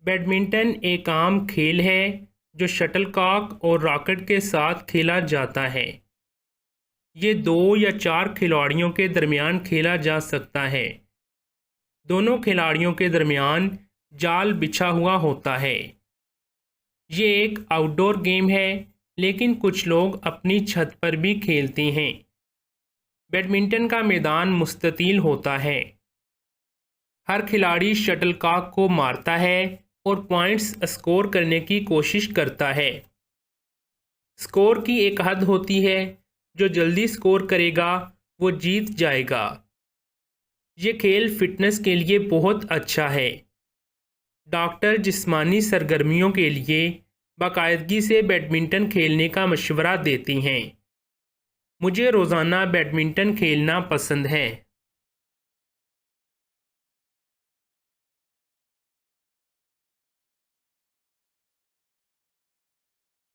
Badminton एक आम खेल है जो शटलकॉक और रॉकेट के साथ खेला जाता है। ये 2 या 4 खिलाड़ियों के दरमियान खेला जा सकता है। दोनों खिलाड़ियों के दरमियान जाल बिछा हुआ होता है। ये एक आउटडोर गेम है, लेकिन कुछ लोग अपनी छत पर भी खेलते हैं। बैडमिंटन का मैदान मुस्ततिल होता है। हर खिलाड़ी शटलकॉक को मारता है और पॉइंट्स स्कोर करने की कोशिश करता है। स्कोर की एक हद होती है, जो जल्दी स्कोर करेगा वो जीत जाएगा। ये खेल फिटनेस के लिए बहुत अच्छा है। डॉक्टर जिस्मानी सरगर्मियों के लिए बाकायदगी से बैडमिंटन खेलने का मशवरा देती हैं। मुझे रोज़ाना बैडमिंटन खेलना पसंद है।